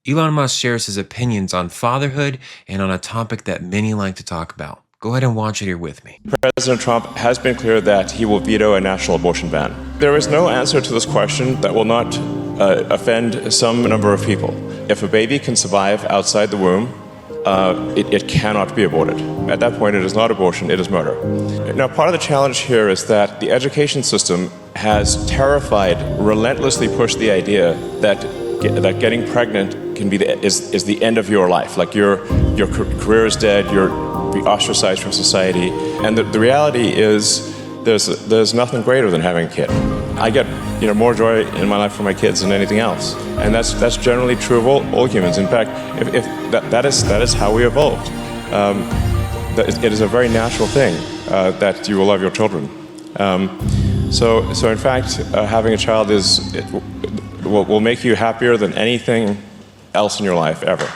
Elon Musk shares his opinions on fatherhood and on a topic that many like to talk about. Go ahead and watch it here with me. President Trump has been clear that he will veto a national abortion ban. There is no answer to this question that will not offend some number of people. If a baby can survive outside the womb, it cannot be aborted. At that point, it is not abortion, it is murder. Now, part of the challenge here is that the education system has relentlessly pushed the idea that getting pregnant is the end of your life. Like your career is dead, you're ostracized from society. And the reality is there's nothing greater than having a kid. I get more joy in my life from my kids than anything else. And that's generally true of all humans. In fact, if that is how we evolved. It is a very natural thing that you will love your children. So in fact, having a child will make you happier than anything else in your life ever.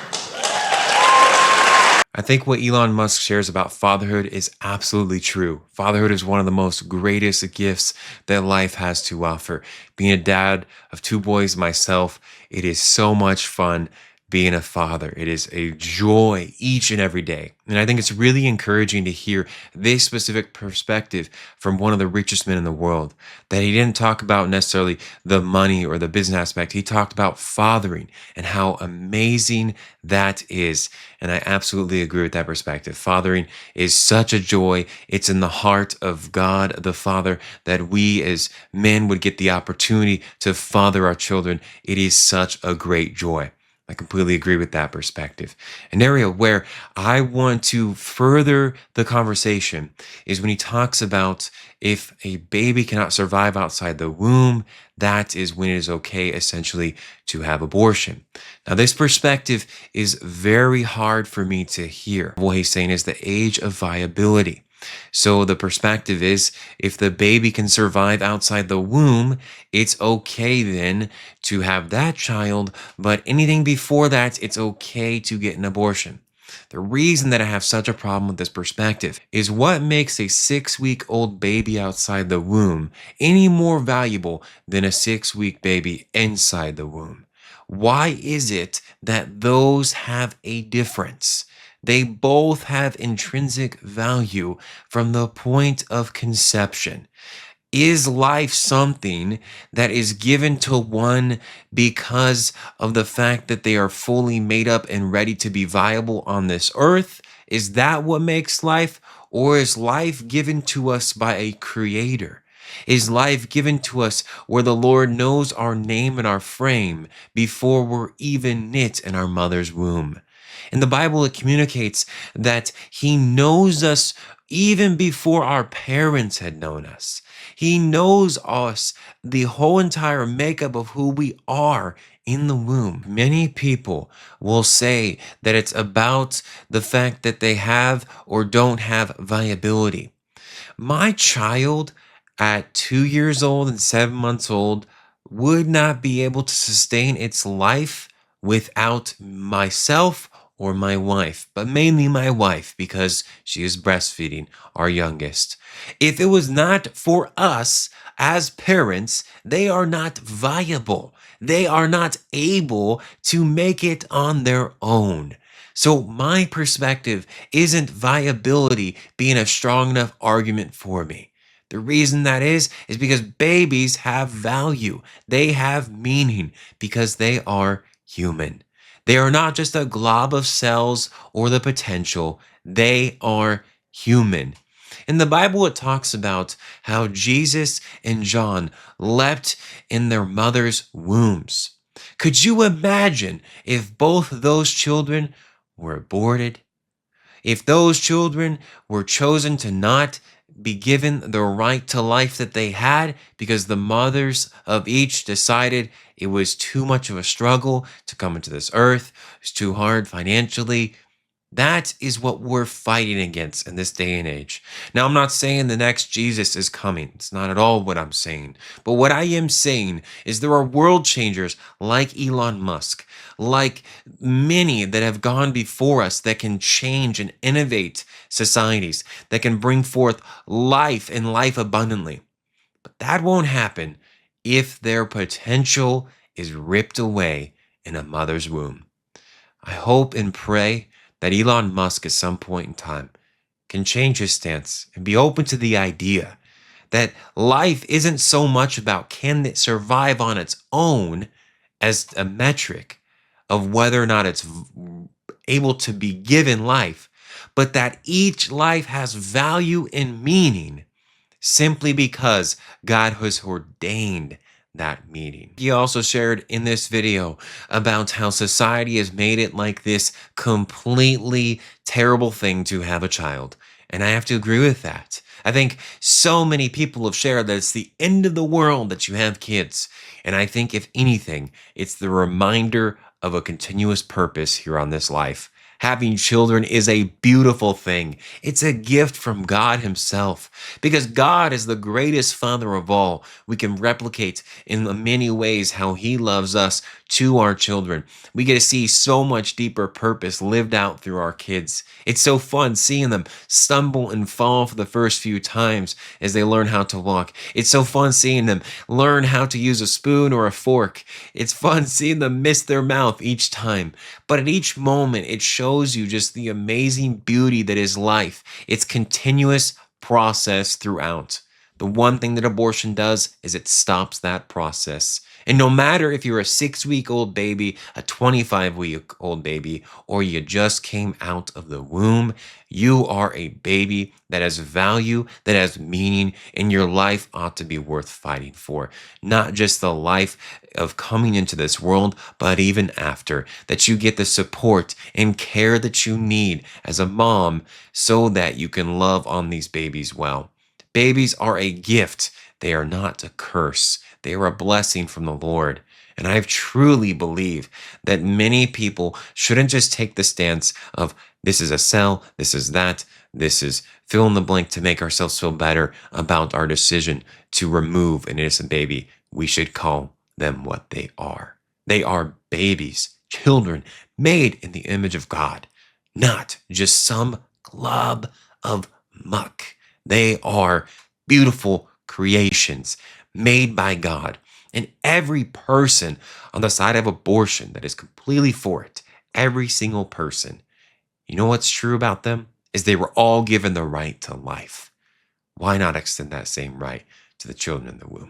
I think what Elon Musk shares about fatherhood is absolutely true. Fatherhood is one of the most greatest gifts that life has to offer. Being a dad of two boys myself, it is so much fun being a father. It is a joy each and every day. And I think it's really encouraging to hear this specific perspective from one of the richest men in the world, that he didn't talk about necessarily the money or the business aspect. He talked about fathering and how amazing that is. And I absolutely agree with that perspective. Fathering is such a joy. It's in the heart of God, the Father, that we as men would get the opportunity to father our children. It is such a great joy. I completely agree with that perspective. An area where I want to further the conversation is when he talks about if a baby cannot survive outside the womb, that is when it is okay, essentially, to have abortion. Now, this perspective is very hard for me to hear. What he's saying is the age of viability. So the perspective is if the baby can survive outside the womb, it's okay then to have that child, but anything before that, it's okay to get an abortion. The reason that I have such a problem with this perspective is what makes a 6-week-old baby outside the womb any more valuable than a 6-week baby inside the womb? Why is it that those have a difference? They both have intrinsic value from the point of conception. Is life something that is given to one because of the fact that they are fully made up and ready to be viable on this earth? Is that what makes life? Or is life given to us by a creator? Is life given to us where the Lord knows our name and our frame before we're even knit in our mother's womb? In the Bible, it communicates that he knows us even before our parents had known us. He knows us, the whole entire makeup of who we are in the womb. Many people will say that it's about the fact that they have or don't have viability. My child at 2 years old and 7 months old would not be able to sustain its life without myself or my wife, but mainly my wife because she is breastfeeding our youngest. If it was not for us as parents, they are not viable. They are not able to make it on their own. So my perspective isn't viability being a strong enough argument for me. The reason that is because babies have value. They have meaning because they are human. They are not just a glob of cells or the potential. They are human. In the Bible, it talks about how Jesus and John leapt in their mother's wombs. Could you imagine if both those children were aborted? If those children were chosen to not be given the right to life that they had because the mothers of each decided it was too much of a struggle to come into this earth, it's too hard financially. That is what we're fighting against in this day and age. Now, I'm not saying the next Jesus is coming. It's not at all what I'm saying. But what I am saying is there are world changers like Elon Musk, like many that have gone before us that can change and innovate societies, that can bring forth life and life abundantly. But that won't happen if their potential is ripped away in a mother's womb. I hope and pray that Elon Musk at some point in time can change his stance and be open to the idea that life isn't so much about can it survive on its own as a metric of whether or not it's able to be given life, but that each life has value and meaning simply because God has ordained that meeting. He also shared in this video about how society has made it like this completely terrible thing to have a child. And I have to agree with that. I think so many people have shared that it's the end of the world that you have kids. And I think, if anything, it's the reminder of a continuous purpose here on this life. Having children is a beautiful thing. It's a gift from God Himself. Because God is the greatest Father of all. We can replicate in many ways how He loves us to our children. We get to see so much deeper purpose lived out through our kids. It's so fun seeing them stumble and fall for the first few times as they learn how to walk. It's so fun seeing them learn how to use a spoon or a fork. It's fun seeing them miss their mouth each time. But at each moment, it shows you just the amazing beauty that is life. It's continuous process throughout. The one thing that abortion does is it stops that process. And no matter if you're a 6-week-old baby, a 25-week-old baby, or you just came out of the womb, you are a baby that has value, that has meaning, and your life ought to be worth fighting for. Not just the life of coming into this world, but even after, that you get the support and care that you need as a mom so that you can love on these babies well. Babies are a gift. They are not a curse. They are a blessing from the Lord. And I truly believe that many people shouldn't just take the stance of this is a cell, this is that, this is fill in the blank to make ourselves feel better about our decision to remove an innocent baby. We should call them what they are. They are babies, children made in the image of God, not just some glob of muck. They are beautiful creations made by God. And every person on the side of abortion that is completely for it, every single person, you know what's true about them? Is they were all given the right to life. Why not extend that same right to the children in the womb?